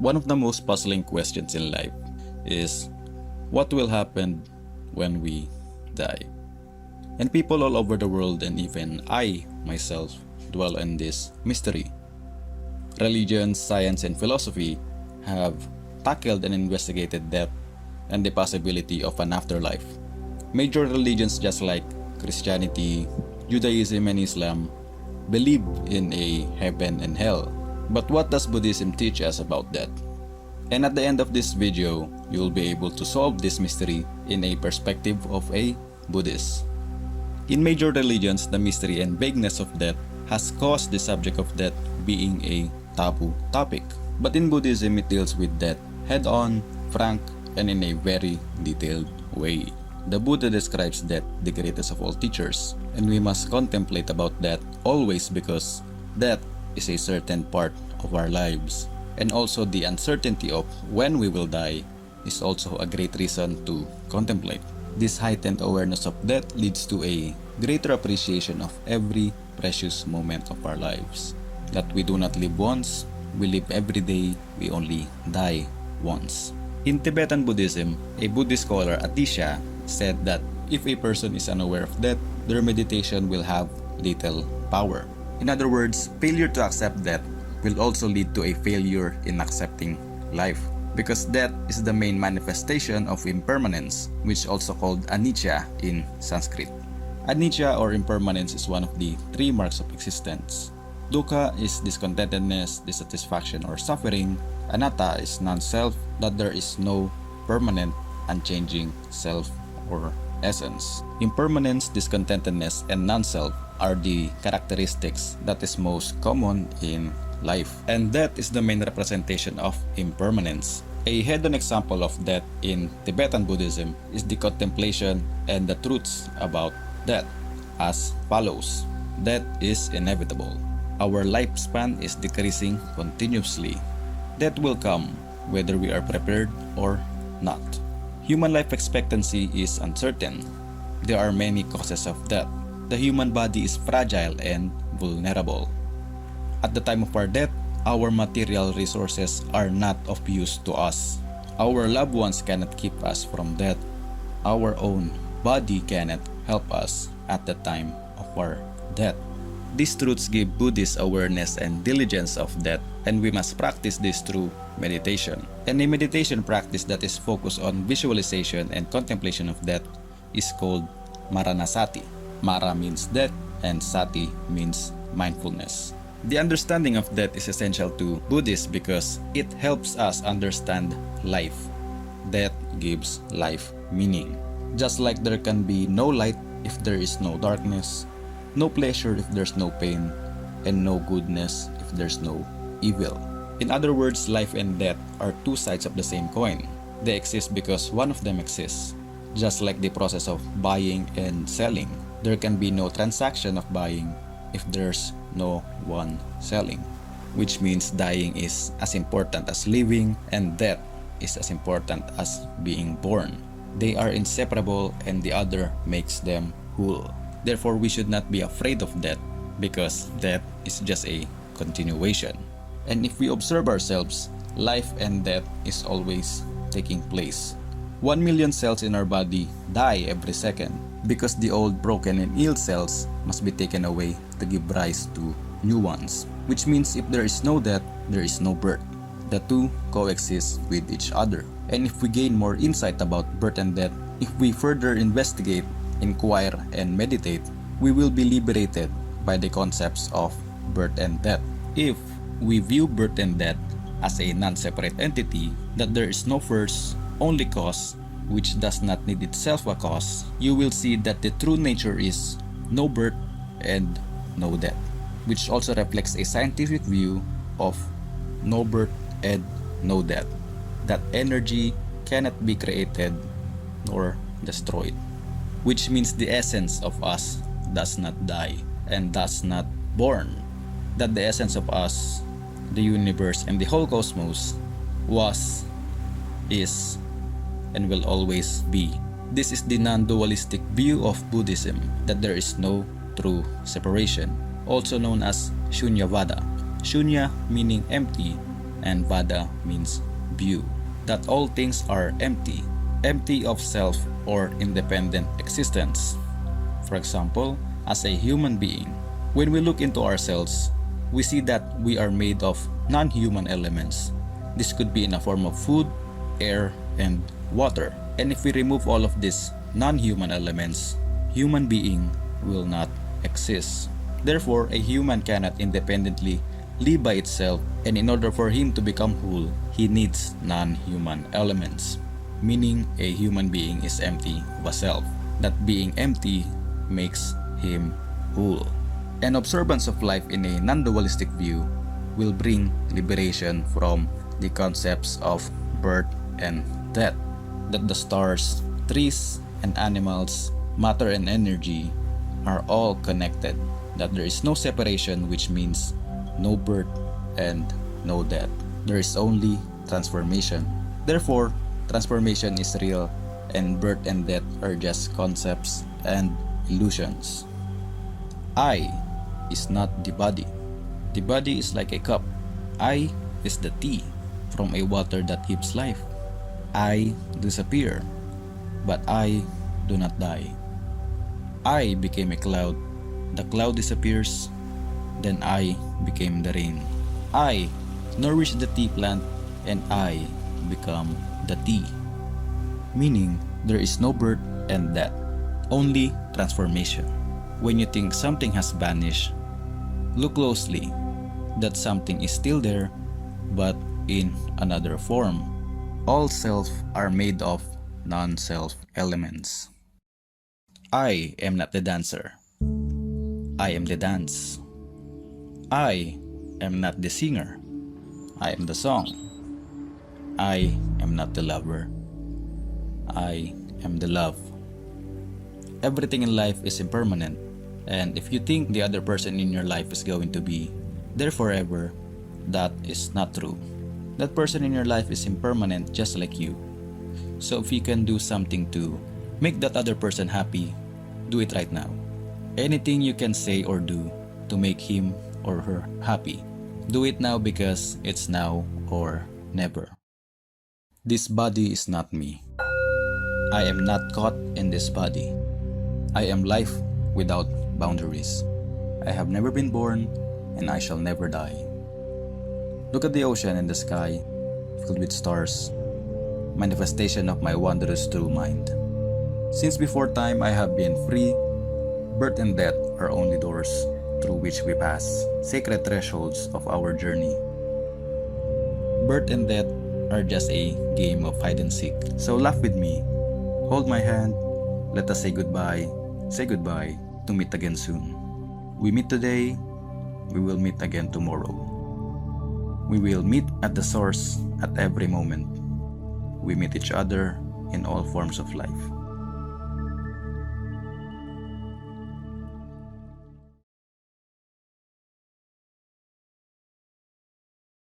One of the most puzzling questions in life is what will happen when we die? And people all over the world, and even I myself, dwell on this mystery. Religion, science, and philosophy have tackled and investigated death and the possibility of an afterlife. Major religions just like Christianity, Judaism, and Islam believe in a heaven and hell. But what does Buddhism teach us about that? And at the end of this video, you will be able to solve this mystery in a perspective of a Buddhist. In major religions, the mystery and vagueness of death has caused the subject of death being a taboo topic. But in Buddhism, it deals with death head-on, frank, and in a very detailed way. The Buddha describes death, the greatest of all teachers, and we must contemplate about death always because death is a certain part of our lives. And also the uncertainty of when we will die is also a great reason to contemplate. This heightened awareness of death leads to a greater appreciation of every precious moment of our lives. That we do not live once, we live every day, we only die once. In Tibetan Buddhism, a Buddhist scholar, Atisha, said that if a person is unaware of death, their meditation will have little power. In other words, failure to accept death will also lead to a failure in accepting life, because death is the main manifestation of impermanence, which is also called anicca in Sanskrit. Anicca or impermanence is one of the three marks of existence. Dukkha is discontentedness, dissatisfaction, or suffering. Anatta is non-self, that there is no permanent, unchanging self or essence. Impermanence, discontentedness, and non-self are the characteristics that is most common in life. And death is the main representation of impermanence. A head-on example of death in Tibetan Buddhism is the contemplation and the truths about death as follows. Death is inevitable. Our lifespan is decreasing continuously. Death will come whether we are prepared or not. Human life expectancy is uncertain. There are many causes of death. The human body is fragile and vulnerable. At the time of our death, our material resources are not of use to us. Our loved ones cannot keep us from death. Our own body cannot help us at the time of our death. These truths give Buddhist awareness and diligence of death, and we must practice this through meditation. And a meditation practice that is focused on visualization and contemplation of death is called Maranasati. Mara means death and Sati means mindfulness. The understanding of death is essential to Buddhists because it helps us understand life. Death gives life meaning. Just like there can be no light if there is no darkness, no pleasure if there's no pain, and no goodness if there's no evil. In other words, life and death are two sides of the same coin. They exist because one of them exists. Just like the process of buying and selling, there can be no transaction of buying if there's no one selling, which means dying is as important as living and death is as important as being born. They are inseparable and the other makes them whole. Therefore, we should not be afraid of death because death is just a continuation. And if we observe ourselves, life and death is always taking place. 1 million cells in our body die every second because the old, broken, and ill cells must be taken away to give rise to new ones. Which means if there is no death, there is no birth. The two coexist with each other. And if we gain more insight about birth and death, if we further investigate, inquire, and meditate, we will be liberated by the concepts of birth and death. If we view birth and death as a non-separate entity, that there is no first, only cause, which does not need itself a cause, you will see that the true nature is no birth and no death, which also reflects a scientific view of no birth and no death, that energy cannot be created nor destroyed, which means the essence of us does not die and does not born, that the essence of us, the universe, and the whole cosmos was, is, and will always be. This is the non-dualistic view of Buddhism, that there is no true separation, also known as Shunyavada. Shunya meaning empty, and vada means view. That all things are empty, empty of self or independent existence. For example, as a human being, when we look into ourselves, we see that we are made of non-human elements. This could be in a form of food, air, and water. And if we remove all of these non-human elements, human being will not exist. Therefore, a human cannot independently live by itself, and in order for him to become whole, he needs non-human elements. Meaning, a human being is empty of a self. That being empty makes him whole. An observance of life in a non-dualistic view will bring liberation from the concepts of birth and death. That the stars, trees, and animals, matter and energy are all connected. That there is no separation, which means no birth and no death. There is only transformation. Therefore, transformation is real and birth and death are just concepts and illusions. I is not the body. The body is like a cup. I is the tea from a water that gives life. I disappear, but I do not die. I became a cloud. The cloud disappears, then I became the rain. I nourish the tea plant, and I become the tea. Meaning, there is no birth and death, only transformation. When you think something has vanished, look closely. That something is still there, but in another form. All self are made of non-self elements. I am not the dancer. I am the dance. I am not the singer. I am the song. I am not the lover. I am the love. Everything in life is impermanent, and if you think the other person in your life is going to be there forever, that is not true. That person in your life is impermanent just like you. So if you can do something to make that other person happy, do it right now. Anything you can say or do to make him or her happy, do it now, because it's now or never. This body is not me. I am not caught in this body. I am life without boundaries. I have never been born, and I shall never die. Look at the ocean and the sky, filled with stars, manifestation of my wondrous true mind. Since before time I have been free, birth and death are only doors through which we pass, sacred thresholds of our journey. Birth and death are just a game of hide and seek. So laugh with me, hold my hand, let us say goodbye to meet again soon. We meet today, we will meet again tomorrow. We will meet at the source at every moment. We meet each other in all forms of life.